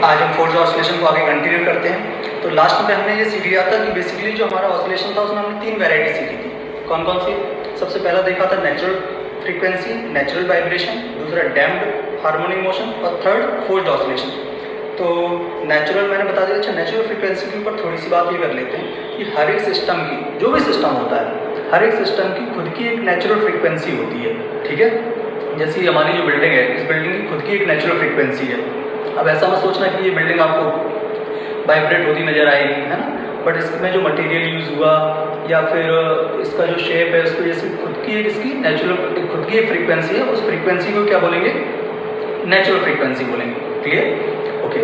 आज हम force oscillation को आगे कंटिन्यू करते हैं। तो लास्ट में हमने ये सीख लिया था कि बेसिकली जो हमारा ऑसिलेशन था उसमें हमने 3 वैरायटी सीखी थी। कौन कौन सी? सबसे पहला देखा था नेचुरल फ्रीक्वेंसी, नेचुरल वाइब्रेशन, दूसरा डैम्प्ड हार्मोनिक मोशन और थर्ड फोर्स्ड ऑसिलेशन। तो नेचुरल मैंने बता दिया। अच्छा, नेचुरल फ्रीक्वेंसी के ऊपर थोड़ी सी बात ये कर लेते हैं कि हर एक सिस्टम की, जो भी सिस्टम होता है, हर एक सिस्टम की खुद की एक नेचुरल फ्रीक्वेंसी होती है। ठीक है, जैसे हमारी जो बिल्डिंग है, इस बिल्डिंग की खुद की एक नेचुरल फ्रीक्वेंसी है। अब ऐसा मत सोचना कि ये बिल्डिंग आपको वाइब्रेट होती नजर आएगी, है ना, बट इसमें जो मटेरियल यूज़ हुआ या फिर इसका जो शेप है, उसकी वजह से खुद की एक इसकी नेचुरल खुद की एक फ्रीक्वेंसी है। उस फ्रीक्वेंसी को क्या बोलेंगे? नेचुरल फ्रीक्वेंसी बोलेंगे। क्लियर? ओके।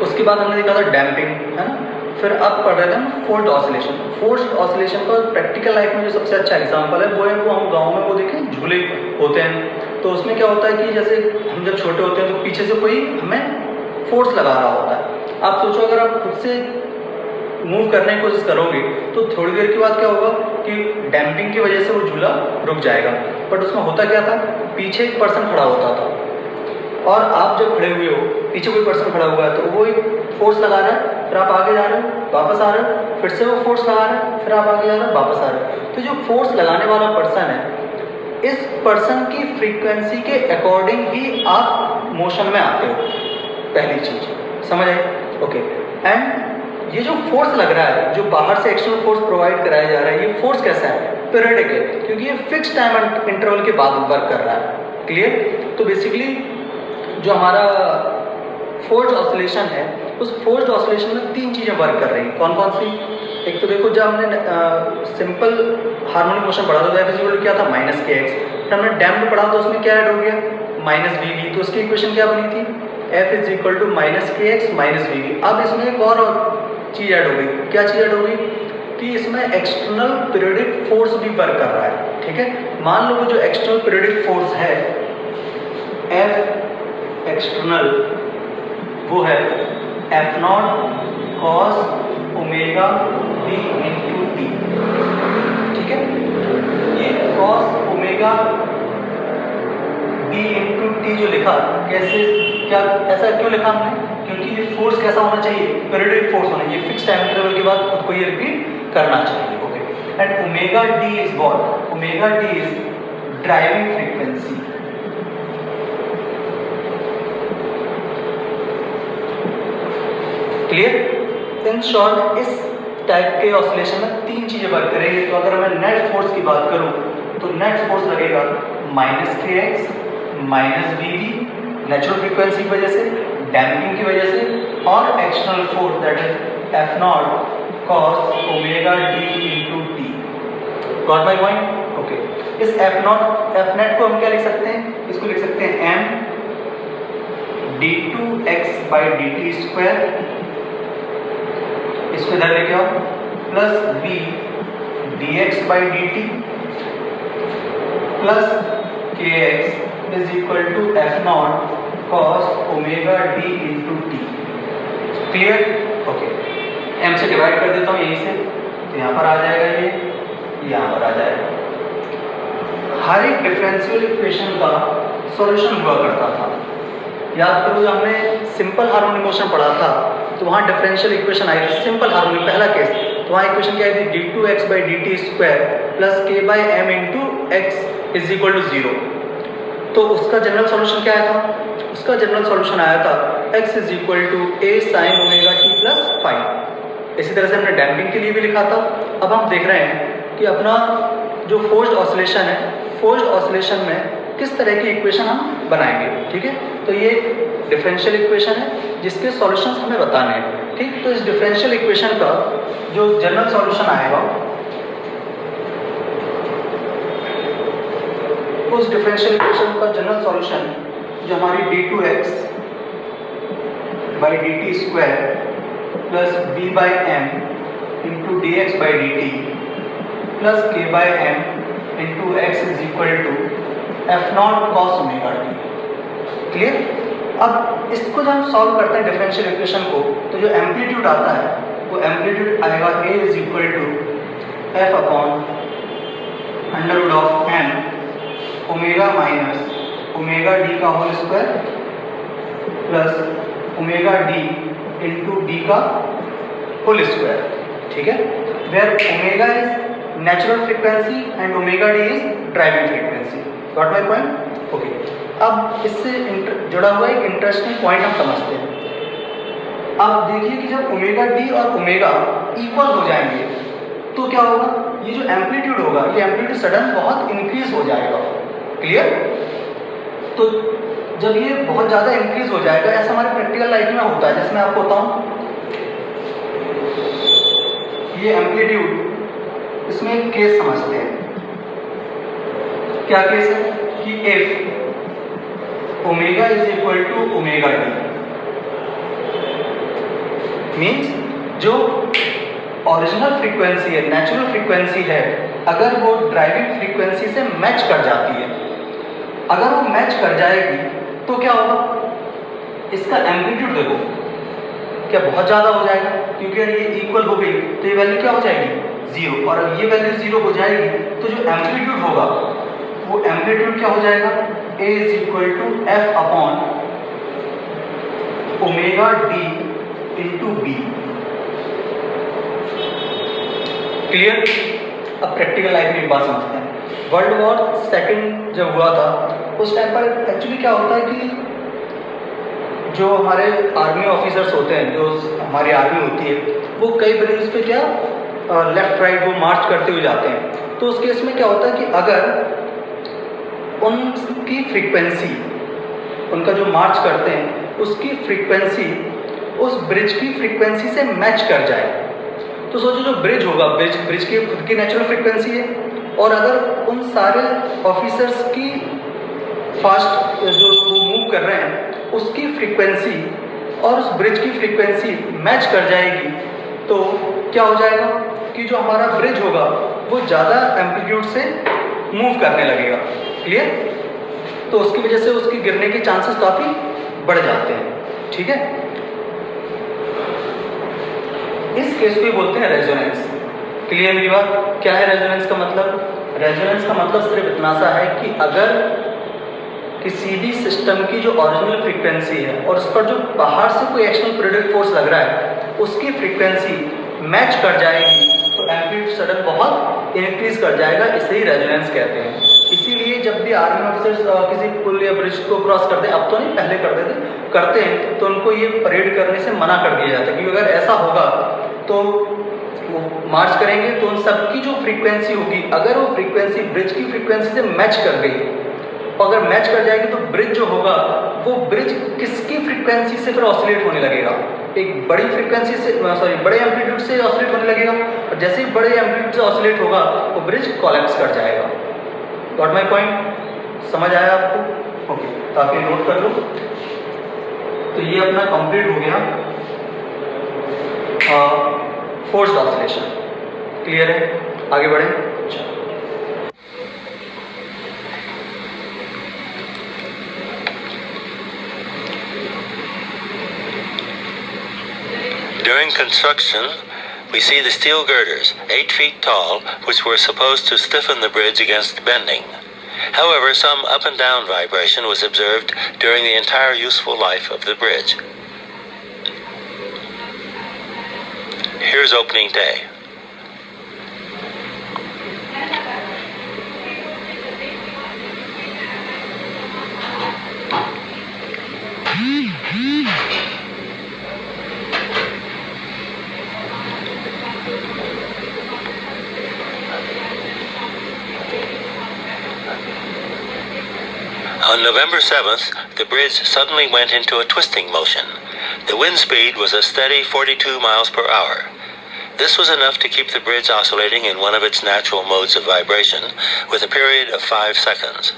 उसके बाद हमने देखा था डैम्पिंग, है ना। फिर अब पढ़ रहे थे हम फोर्स्ड ऑसिलेशन। फोर्स्ड ऑसिलेशन का प्रैक्टिकल लाइफ में जो सबसे अच्छा एग्जांपल है वो है, वो हम गाँव में वो देखें झूले होते हैं। तो उसमें क्या होता है कि जैसे हम जब छोटे होते हैं तो पीछे से कोई हमें फोर्स लगा रहा होता है। आप सोचो अगर आप खुद से मूव करने की कोशिश करोगे तो थोड़ी देर के बाद क्या होगा कि डैम्पिंग की वजह से वो झूला रुक जाएगा। बट उसमें होता क्या था, पीछे एक पर्सन खड़ा होता था और आप जब खड़े हुए हो, पीछे कोई पर्सन खड़ा हुआ है तो वो एक फोर्स लगा रहा है, फिर आप आगे जा रहे हो, वापस आ रहे हो, फिर से वो फोर्स लगा रहा है, फिर आप आगे जा रहे हो, वापस आ रहे हो। तो जो फोर्स लगाने वाला पर्सन है, इस पर्सन की फ्रीक्वेंसी के अकॉर्डिंग ही आप मोशन में आते हो। पहली चीज समझ आई? ओके। एंड ये जो फोर्स लग रहा है, जो बाहर से एक्सटर्नल फोर्स प्रोवाइड कराया जा रहा है, ये फोर्स कैसा है? पीरियडिक है, क्योंकि ये फिक्स टाइम इंटरवल के बाद वर्क कर रहा है। क्लियर? तो बेसिकली जो हमारा फोर्स्ड ऑसिलेशन है, उस फोर्स्ड ऑसिलेशन में 3 चीज़ें वर्क कर रही हैं। कौन कौन सी? एक तो देखो, जब हमने सिंपल हार्मोनिक मोशन पढ़ा था तो क्या था? -kx। फिर हमने डैम्प्ड पढ़ा तो उसमें क्या ऐड हो गया? -vv। तो उसकी इक्वेशन क्या बनी थी? F = -kx - vv। अब इसमें एक और चीज़ ऐड हो गई। क्या चीज़ ऐड हो गई? कि इसमें एक्सटर्नल पीरियडिक फोर्स भी वर्क कर रहा है। ठीक है, मान लो जो एक्सटर्नल पीरियडिक फोर्स है F एक्सटर्नल, वो है F0 cos omega b × t। ठीक है, ये cos ओमेगा b × t जो लिखा, कैसे, क्या ऐसा क्यों लिखा हमने? क्योंकि ये फोर्स कैसा होना चाहिए? पीरियडिक फोर्स होना चाहिए, फिक्स टाइम इंटरवल के बाद खुद को ये रिपीट करना चाहिए। Okay. And omega d is what? Omega d is driving frequency. Clear? In short, इस टाइप के ऑसिलेशन में 3 चीजें वर्क करेंगी। तो अगर मैं नेट फोर्स की बात करूं तो नेट फोर्स लगेगा -kx - vv, नेचुरल फ्रीक्वेंसी की वजह से, डैम्पिंग की वजह से, और external force that is F0 cos omega d × t। Got my point? Okay. इस F0 को हम क्या लिख सकते हैं? इसको लिख सकते हैं m d2x/dt², इसको इधर लेके आओ, plus v dx/dt plus kx = F0 cos omega d × t। Clear? Okay. m से डिवाइड कर देता हूँ यहीं से, तो यहाँ पर आ जाएगा, ये यहाँ पर आ जाएगा। हर एक डिफरेंशियल इक्वेशन का सॉल्यूशन हुआ करता था। याद करो, जब हमने सिंपल हार्मोनिक मोशन पढ़ा था तो वहाँ डिफरेंशियल इक्वेशन आई थी। सिंपल हार्मोनिक पहला केस, तो वहाँ इक्वेशन क्या आई थी? d2x/dt² plus k/m × x = 0। तो उसका जनरल सॉल्यूशन क्या आया था? उसका जनरल सॉल्यूशन आया था x = a sin omega t + phi। इसी तरह से हमने डैम्पिंग के लिए भी लिखा था। अब हम देख रहे हैं कि अपना जो फोर्स्ड ऑसिलेशन है, फोर्स्ड ऑसिलेशन में किस तरह की इक्वेशन हम बनाएंगे। ठीक है, तो ये डिफरेंशियल इक्वेशन है जिसके सॉल्यूशंस हमें बताने हैं। ठीक, तो इस डिफरेंशियल इक्वेशन का जो जनरल सॉल्यूशन आएगा, उस डिफरेंशियल इक्वेशन का जनरल सॉल्यूशन जो हमारी d2x/dt² plus b/m × dx/dt plus k/m × x = F0 cos omega t। Clear? अब इसको जब हम सॉल्व करते हैं डिफरेंशियल इक्वेशन को, तो जो एम्पलीट्यूड आता है वो एम्पलीट्यूड आएगा a = f/√m omega - omega d² plus omega D into D का होल स्क्वायर, ठीक है, where omega is natural frequency and omega D is driving frequency. Got my point? Okay, अब इससे जुड़ा हुआ एक इंटरेस्टिंग पॉइंट हम समझते हैं। अब देखिए कि जब ओमेगा डी और ओमेगा इक्वल हो जाएंगे तो क्या होगा, ये जो एम्पलीट्यूड होगा, ये एम्पलीट्यूड सडन बहुत इंक्रीज हो जाएगा। क्लियर? तो जब ये बहुत ज़्यादा इंक्रीज हो जाएगा, ऐसा हमारे प्रैक्टिकल लाइफ में होता है। जैसे मैं आपको बताऊं, ये एम्पलीट्यूड, इसमें एक केस समझते हैं। क्या केस है कि if omega is equal to omega D, means जो ओरिजिनल फ्रीक्वेंसी है, नेचुरल फ्रीक्वेंसी है, अगर वो ड्राइविंग फ्रीक्वेंसी से मैच कर जाती है, अगर वो मैच कर जाएगी तो क्या होगा, इसका एम्पलीट्यूड देखो क्या बहुत ज़्यादा हो जाएगा, क्योंकि अगर ये इक्वल हो गई तो ये वैल्यू क्या हो जाएगी, जीरो। और अब ये वैल्यू जीरो हो जाएगी तो जो एम्पलीट्यूड होगा वो एम्पलीट्यूड क्या हो जाएगा, A is equal to F upon omega D into B. Clear? अब प्रैक्टिकल लाइफ में एक बात समझते हैं। वर्ल्ड वॉर सेकंड जब हुआ था उस टाइम पर एक्चुअली क्या होता है कि जो हमारे आर्मी ऑफिसर्स होते हैं, जो हमारी आर्मी होती है, वो कई ब्रिज पे क्या लेफ्ट राइट वो मार्च करते हुए जाते हैं। तो उस केस में क्या होता है कि अगर उनकी फ्रीक्वेंसी, उनका जो मार्च करते हैं उसकी फ्रीक्वेंसी उस ब्रिज की फ्रीक्वेंसी से मैच कर जाए, तो सोचो जो ब्रिज होगा, ब्रिज की खुद की नेचुरल फ्रीक्वेंसी है, और अगर उन सारे ऑफिसर्स की फास्ट जो वो मूव कर रहे हैं उसकी फ्रीक्वेंसी और उस ब्रिज की फ्रीक्वेंसी मैच कर जाएगी, तो क्या हो जाएगा कि जो हमारा ब्रिज होगा वो ज़्यादा एम्पलीट्यूड से मूव करने लगेगा। क्लियर? तो उसकी वजह से उसकी गिरने के चांसेस काफ़ी बढ़ जाते हैं। ठीक है, इस केस को बोलते हैं रेजोनेंस। क्लियर मेरी बात? क्या है रेजोनेंस का मतलब? रेजोनेंस का मतलब सिर्फ इतना सा है कि अगर किसी भी सिस्टम की जो ओरिजिनल फ्रीक्वेंसी है और उस पर जो बाहर से कोई एक्सटर्नल प्रेडेक्ट फोर्स लग रहा है उसकी फ्रीक्वेंसी मैच कर जाएगी तो एम्पलीट्यूड सडन बहुत इंक्रीज कर जाएगा, इसे ही रेजोनेंस कहते हैं। इसीलिए जब भी आर्मी ऑफिसर्स किसी पुल या ब्रिज को क्रॉस करते हैं, अब तो नहीं पहले करते हैं, तो उनको ये परेड करने से मना कर दिया जाता है, क्योंकि अगर ऐसा होगा तो वो मार्च करेंगे तो उन सबकी जो फ्रीक्वेंसी होगी, अगर वो फ्रीक्वेंसी ब्रिज की फ्रीक्वेंसी से मैच कर गई, अगर मैच कर जाएगी तो ब्रिज जो होगा वो ब्रिज किसकी फ्रीक्वेंसी से फिर ऑसिलेट होने लगेगा, एक बड़ी फ्रीक्वेंसी से, बड़े एम्पलीट्यूड से ऑसिलेट होने लगेगा, और जैसे ही बड़े एम्पलीट्यूड से ऑसिलेट होगा वो ब्रिज कोलैप्स कर जाएगा। Got my point? समझ आया आपको? ओके, तो आप ये नोट कर लो। तो ये अपना कंप्लीट हो गया फोर्स्ड ऑसिलेशन। क्लियर है? आगे बढ़े। During construction, we see the steel girders, 8 feet tall, which were supposed to stiffen the bridge against bending. However, some up and down vibration was observed during the entire useful life of the bridge. Here's opening day. On November 7th, the bridge suddenly went into a twisting motion. The wind speed was a steady 42 miles per hour. This was enough to keep the bridge oscillating in one of its natural modes of vibration with a period of 5 seconds.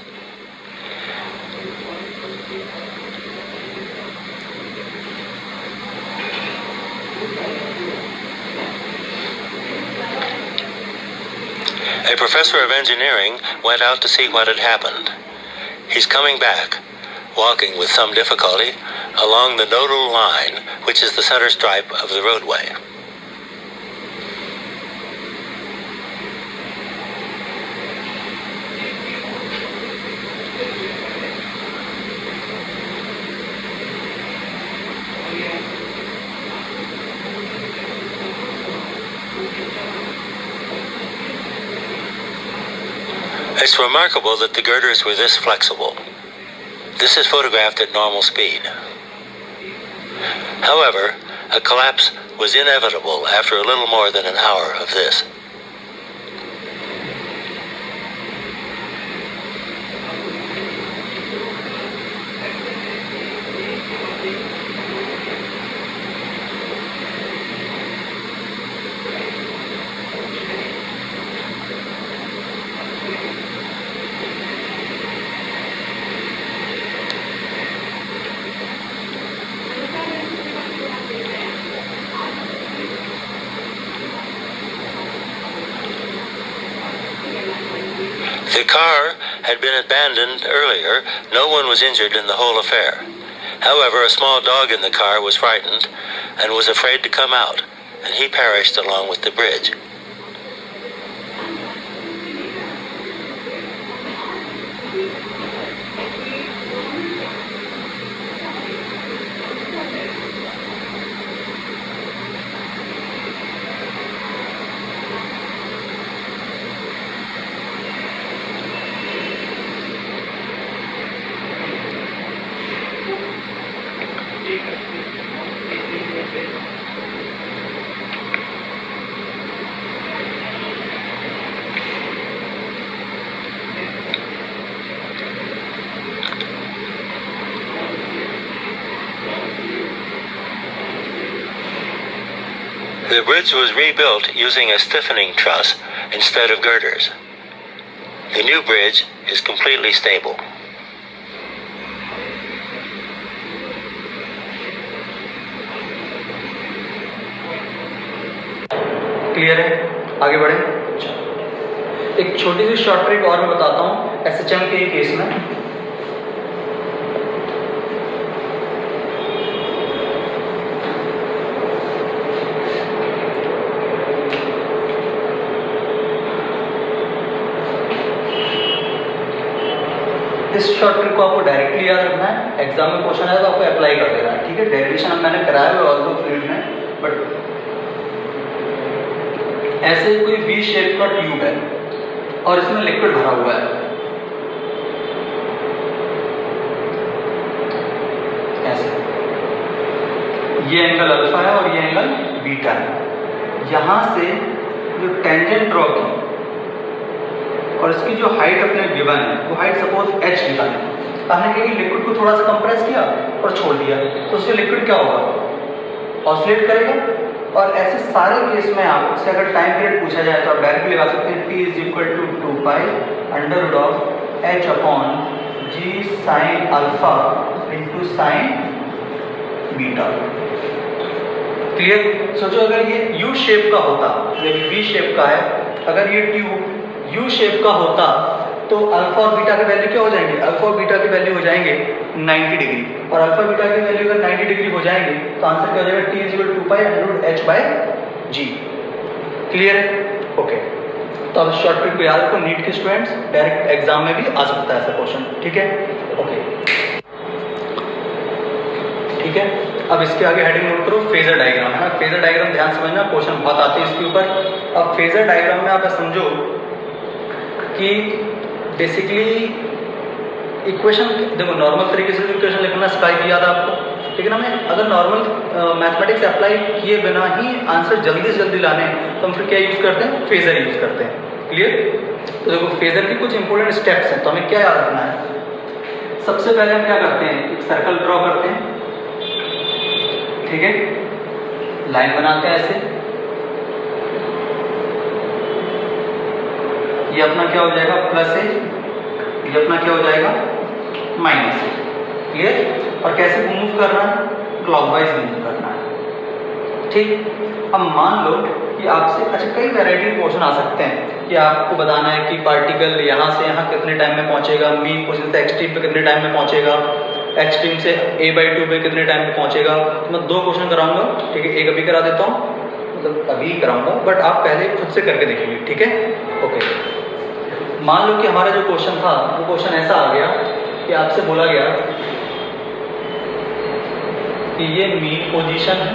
A professor of engineering went out to see what had happened. He's coming back, walking with some difficulty along the nodal line, which is the center stripe of the roadway. It's remarkable that the girders were this flexible. This is photographed at normal speed. However, a collapse was inevitable after a little more than an hour of this. The car had been abandoned earlier. No one was injured in the whole affair. However, a small dog in the car was frightened and was afraid to come out, and he perished along with the bridge. The bridge was rebuilt using a stiffening truss instead of girders. The new bridge is completely stable. Clear है? आगे बढ़े। एक छोटी सी short trick और मैं बताता हूँ SHM के केस में। इस शॉर्ट ट्रिक को आपको डायरेक्टली याद रखना है, एग्जाम में क्वेश्चन आया तो आपको अप्लाई कर देना है, ठीक है। डेरिवेशन मैंने कराया हुआ ऑल दो फील्ड में, बट ऐसे कोई वी शेप का ट्यूब है और इसमें लिक्विड भरा हुआ है, ऐसे ये एंगल अल्फा है और ये एंगल बीटा है। यहां से जो टेंजेंट ड्रॉ की और इसकी जो हाइट अपने गिवन है वो हाइट सपोज h गिवन है, हमने कहा कि लिक्विड को थोड़ा सा कंप्रेस किया और छोड़ दिया तो उससे लिक्विड क्या होगा, ऑसिलेट करेगा। और ऐसे सारे केस में आपसे अगर टाइम पीरियड पूछा जाए तो आप डायरेक्टली लगा सकते हैं t is equal to 2 pi under root of h upon g sine alpha into sine beta. Clear? सोचो अगर ये U शेप का होता, जब V शेप का है, अगर ये ट्यूब U शेप का होता तो अल्फा और बीटा के वैल्यू क्या हो जाएंगे, अल्फा और बीटा के वैल्यू हो जाएंगे 90 डिग्री, और अल्फा बीटा की वैल्यू अगर 90 डिग्री हो जाएंगे तो आंसर क्या हो जाएगा, t is equal to 2 pi under root h by g। Clear है? ओके, तो अब शॉर्ट ट्रिक को याद रखो, नीट के स्टूडेंट्स डायरेक्ट एग्जाम में भी आ सकता है ऐसा क्वेश्चन, ठीक है। ओके, ठीक है। अब इसके आगे हेडिंग नोट करो, फेजर डायग्राम है ना। फेजर डायग्राम ध्यान समझना, क्वेश्चन बहुत आते हैं इसके ऊपर। अब फेजर डायग्राम में आप समझो कि बेसिकली इक्वेशन, देखो नॉर्मल तरीके से इक्वेशन लिखना सिखाई दिया था आपको, लेकिन हमें अगर नॉर्मल मैथमेटिक्स अप्लाई किए बिना ही आंसर जल्दी से जल्दी लाने हैं तो हम फिर क्या यूज़ करते हैं, फेजर यूज़ करते हैं। क्लियर? तो देखो फेजर के कुछ इंपॉर्टेंट स्टेप्स हैं, तो हमें क्या याद रखना है। सबसे पहले हम क्या करते हैं, एक सर्कल ड्रॉ करते हैं, ठीक है, लाइन बनाते हैं ऐसे, ये अपना क्या हो जाएगा प्लस है, ये अपना क्या हो जाएगा माइनस है। क्लियर? और कैसे मूव करना है, क्लॉकवाइज मूव करना है, ठीक। अब मान लो कि आपसे अच्छा कई वैरायटी के क्वेश्चन आ सकते हैं कि आपको बताना है कि पार्टिकल यहाँ से यहाँ कितने टाइम में पहुँचेगा, मीन पोजीशन से एक्सट्रीम पे कितने टाइम में पहुँचेगा, एक्सट्रीम से a/2 पे कितने टाइम में पहुँचेगा। तो मैं 2 क्वेश्चन कराऊंगा, ठीक है, एक अभी करा देता हूँ, मतलब अभी कराऊंगा, बट आप पहले खुद से करके देखेंगे, ठीक है। ओके, मान लो कि हमारा जो क्वेश्चन था वो क्वेश्चन ऐसा आ गया कि आपसे बोला गया कि ये मीन पोजीशन है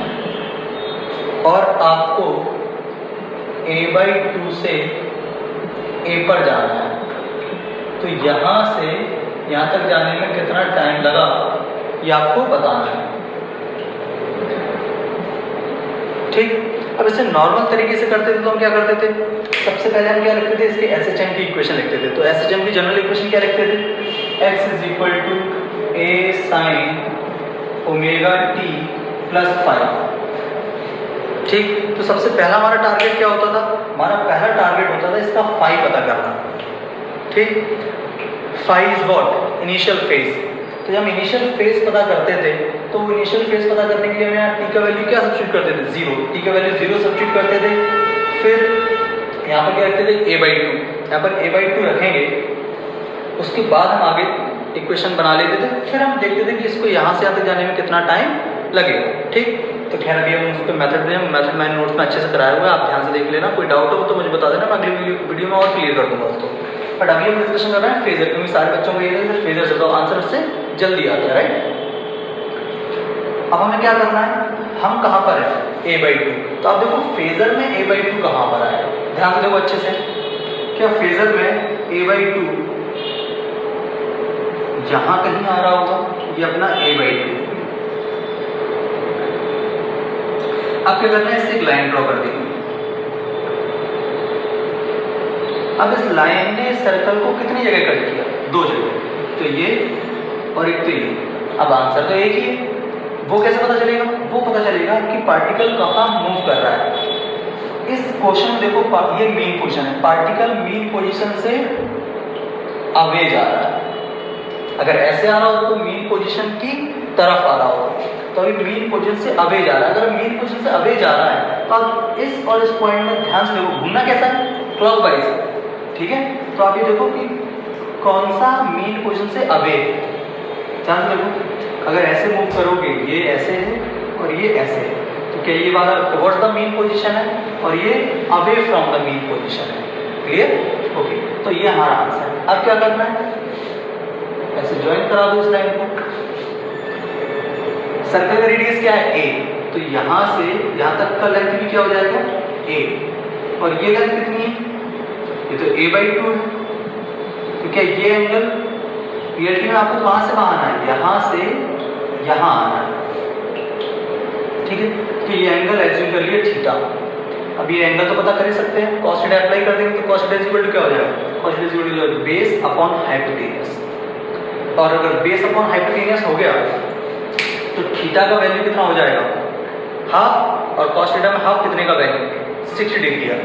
और आपको a/2 से a पर जाना है, तो यहाँ से यहाँ तक जाने में कितना टाइम लगा ये आपको बताना है। ठीक, अब इसे नॉर्मल तरीके से करते थे तो हम क्या करते थे, सबसे पहले हम क्या लिखते थे, इसके SHM की इक्वेशन लिखते थे। तो SHM की जनरल इक्वेशन क्या लिखते थे, x = a sin ωt + 5। ठीक, तो सबसे पहला हमारा टारगेट क्या होता था, हमारा पहला टारगेट होता था इसका फाई पता करना। ठीक, phi is what, initial phase. तो जब हम इनिशियल फेज पता करते थे तो इनिशियल फेज पता करने के लिए हम यहाँ टी का वैल्यू क्या सब्स्टिट्यूट करते थे, 0। टी का वैल्यू 0 सब्स्टिट्यूट करते थे। फिर यहाँ पर क्या रखते थे, a/2। यहाँ पर a/2 रखेंगे, उसके बाद हम आगे इक्वेशन बना लेते थे। फिर हम देखते थे कि इसको यहाँ से यहाँ तक जाने में कितना टाइम लगेगा। ठीक, तो खैर अभी हम उसके मेथड मैंने नोट्स में अच्छे से कराया हुआ है, आप ध्यान से देख लेना। कोई डाउट हो तो मुझे बता देना, मैं अगली वीडियो में और क्लियर कर दूंगा उसको। बट अभी हम डिस्कशन कर रहे हैं फेजर, क्योंकि सारे बच्चों को ये फेजर से तो आंसर उससे जल्दी आता है, राइट। अब हमें क्या करना है, हम कहाँ पर है, a/2। तो आप देखो फेजर में a/2 कहाँ पर आया, ध्यान से देखो अच्छे से। क्या फेजर में a/2 यहाँ कहीं आ रहा होगा, ये अपना a/2। अब क्या करना है, इससे एक लाइन ड्रॉ कर देंगे। अब इस लाइन ने सर्कल को कितनी जगह कट किया, 2 जगह, तो ये और एक तो ये। अब आंसर तो एक ही है, वो कैसे पता चलेगा, वो पता चलेगा कि पार्टिकल कहाँ मूव कर रहा है। इस क्वेश्चन में देखो ये मीन पोजीशन है, पार्टिकल मीन पोजीशन से अवे जा रहा है। अगर ऐसे आ रहा हो तो मीन पोजीशन की तरफ आ रहा हो, तो अभी मीन पोजीशन से अवे जा रहा है। अगर मीन पोजीशन से अवे जा रहा है तो आप इस और इस पॉइंट में ध्यान से देखो, घूमना कैसा है, क्लॉकवाइज। ठीक है, तो आप ये देखो कि कौन सा मीन पोजीशन से अवे, ध्यान से देखो। अगर ऐसे मूव करोगे, ये ऐसे है और ये ऐसे है, तो क्या ये वाला टुवर्ड्स द मीन पोजीशन है और ये away from the mean position है। Clear, okay. तो ये हमारा आंसर है। अब क्या करना है, ऐसे ज्वाइन करा दो इस लाइन को। सर्कल का रेडियस क्या है, a, तो यहाँ से यहाँ तक का लेंथ भी क्या हो जाएगा, a, और ये लेंथ कितनी है, ये तो a/2 है। तो क्या ये एंगल रियलिटी में आपको कहाँ से कहाँ आना है, यहाँ से यहाँ आना है। ठीक है, तो ये एंगल एज्यूम कर लिए थीटा। अब ये एंगल तो पता कर ही सकते हैं, cos थीटा अप्लाई कर देंगे तो cos थीटा इक्वल टू क्या हो जाएगा, cos theta equal to base upon hypotenuse. और अगर बेस अपॉन हाइपोटेनस हो गया तो थीटा का वैल्यू कितना हो जाएगा, हाफ, और cos थीटा में हाफ कितने का वैल्यू, 60 डिग्री है।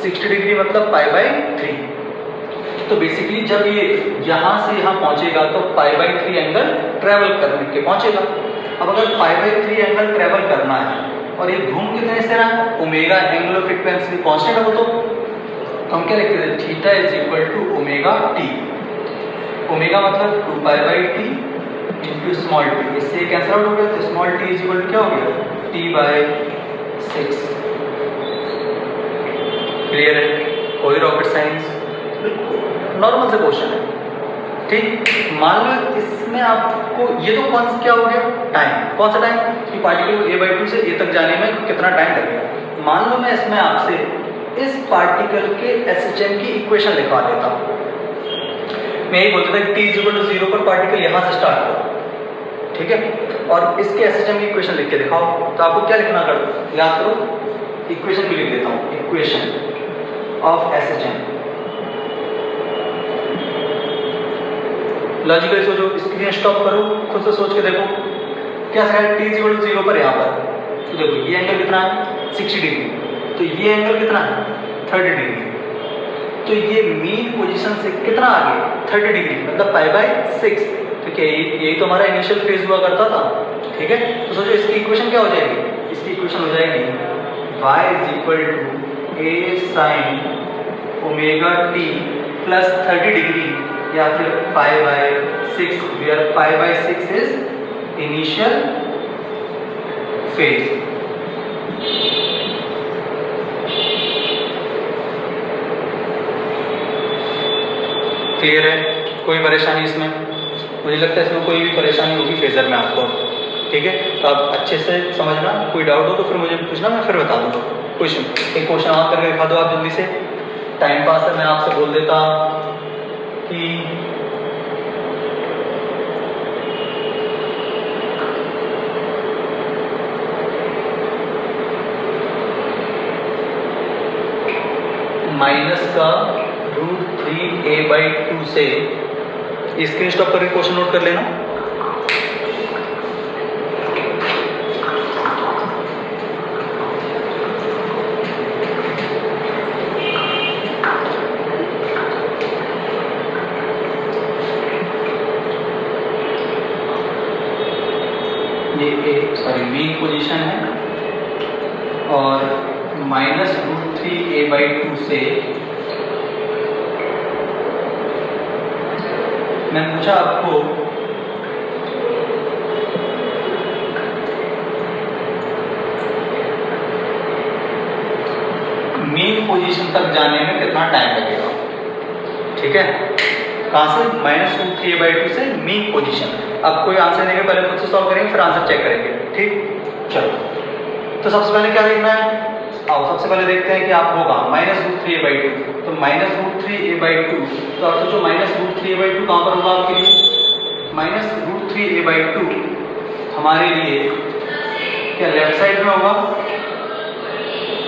60 डिग्री मतलब π/3। तो बेसिकली जब ये यहाँ से यहाँ पहुंचेगा तो π/3 एंगल ट्रेवल करने के पहुंचेगा। अब अगर π/3 एंगल ट्रेवल करना है और ये घूम कितने से रहा है, ओमेगा एंगुलर फ्रीक्वेंसी कांस्टेंट है वो, तो हम क्या लिखते थे, theta is equal to omega T. Omega मतलब 2π/t इंटू स्मॉल टी, इससे कैंसिल आउट हो गया, तो small T is equal to क्या हो गया, t/6। क्लियर है, कोई रॉकेट साइंस, नॉर्मल से क्वेश्चन है। ठीक, मान लो इसमें आपको ये तो कौन सा क्या हो गया, टाइम, कौन सा टाइम कि पार्टिकल को a/2 से a तक जाने में कितना टाइम लगेगा। मान लो मैं इसमें आपसे इस पार्टिकल के SHM की इक्वेशन लिखवा देता हूँ। मैं ये बोलता था कि t = 0 पर पार्टिकल यहाँ से स्टार्ट हो, ठीक है, और इसके SHM की इक्वेशन लिख के दिखाओ। तो आपको क्या लिखना, कर याद करो, इक्वेशन भी लिख देता हूँ, इक्वेशन ऑफ SHM। लॉजिकली सोचो, स्क्रीन स्टॉप करो, खुद से सोच के देखो क्या है, t = 0 पर यहाँ पर तो देखो ये एंगल कितना है, 60 डिग्री, तो ये एंगल कितना है, 30 डिग्री। तो ये मीन पोजीशन से कितना आगे, 30 डिग्री, मतलब π/6। तो क्या यही तो हमारा इनिशियल फेज हुआ करता था। ठीक है, तो सोचो इसकी इक्वेशन क्या हो जाएगी, इसकी इक्वेशन हो जाएगी y = a sin ωt plus 30 degree या फिर π/6, where π/6 is initial phase। Clear है, कोई परेशानी इसमें, मुझे लगता है इसमें कोई भी परेशानी होगी फेजर में आपको। ठीक है, तो आप अच्छे से समझना, कोई डाउट हो तो फिर मुझे पूछना, मैं फिर बता दूंगा। क्वेश्चन, एक क्वेश्चन और करके दिखा दो आप जल्दी से, टाइम पास है, मैं आपसे बोल देता कि माइनस का √3a/2 से, स्क्रीन स्टॉप करके क्वेश्चन नोट कर लेना। ये मीन पोजीशन है और माइनस √3a/2 से मैं पूछा आपको मीन पोजीशन तक जाने में कितना टाइम लगेगा। ठीक है, कहाँ से? -√3a/2 से मीन पोजीशन। अब कोई आंसर देंगे, पहले खुद से सॉल्व करेंगे, फिर आंसर चेक करेंगे। ठीक, चलो। तो सबसे पहले क्या देखना है? आओ सबसे पहले देखते हैं कि आप होगा -√3a/2। तो -√3a/2, तो आप सोचो -√3a/2 कहाँ पर होगा आपके लिए? -√3a/2 हमारे लिए क्या लेफ्ट साइड में होगा?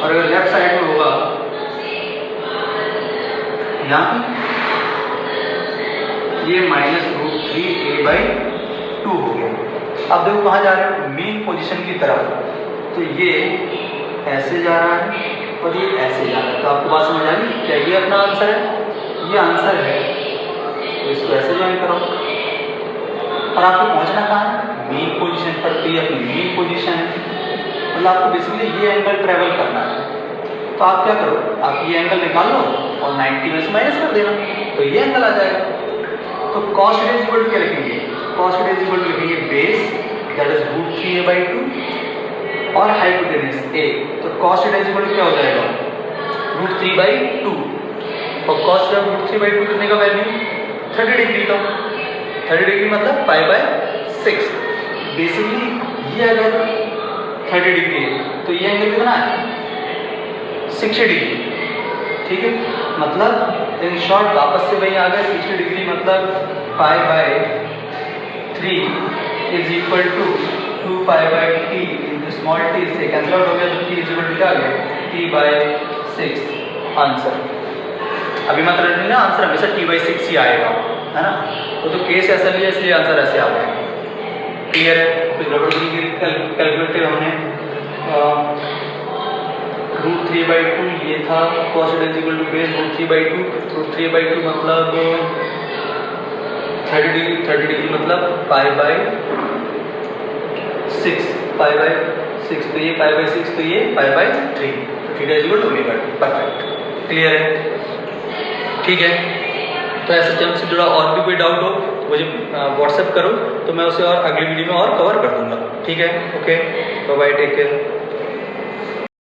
और अगर लेफ्ट साइड में होगा यहाँ ये -√3a/2 हो गया। अब देखो कहाँ जा रहे हो? मीन पोजीशन की तरफ। तो ये ऐसे जा रहा है और ये ऐसे जा रहा है। तो आपको बात समझ आ गई? क्या ये अपना आंसर है? ये आंसर है, तो इसको ऐसे ज्वाइन करो और आपको पहुंचना कहाँ है? मीन पोजीशन पर। तो ये अपनी मीन पोजीशन है, मतलब आपको बेसिकली ये एंगल ट्रेवल करना है। तो आप क्या करो, आप ये एंगल निकाल लो और 90 में से माइनस कर देना, तो ये एंगल आ जाएगा। तो cos θ इक्वल टू क्या लिखेंगे? cos θ इक्वल टू लिखेंगे बेस, दैट इज √3a/2 और हाइपोटेन्यूज a। तो cos θ इक्वल टू क्या हो जाएगा? √3/2। और cos θ √3/2 कितने का वैल्यू? 30 डिग्री का। 30 डिग्री मतलब π/6। बेसिकली ये अगर 30 डिग्री है तो ये एंगल कितना है? 60 डिग्री। ठीक है, मतलब इन शॉर्ट वापस से वही आ गए 60 डिग्री, मतलब π/3 is equal to 2π/t into small t से कैंसिल आउट हो गया, तो t इज इक्वल टू क्या आ गया? t/6 answer. अभी मतलब नहीं ना, आंसर हमेशा t/6 ही आएगा, है ना? वो तो केस ऐसा लिया इसलिए आंसर ऐसे आ गया। क्लियर है? कुछ गड़बड़ नहीं की कैलकुलेटर हमने √3/2 ये था, cos θ is equal to base √3/2। √3/2 मतलब 30 डिग्री मतलब π/6, π/6। तो ये π/6, तो ये π/3। तो θ is equal to ω। Perfect, clear है? ठीक है, तो ऐसे जब से जुड़ा और भी कोई डाउट हो मुझे व्हाट्सएप करो, तो मैं उसे और अगली वीडियो में और कवर कर दूंगा। ठीक है, okay, bye bye, take care.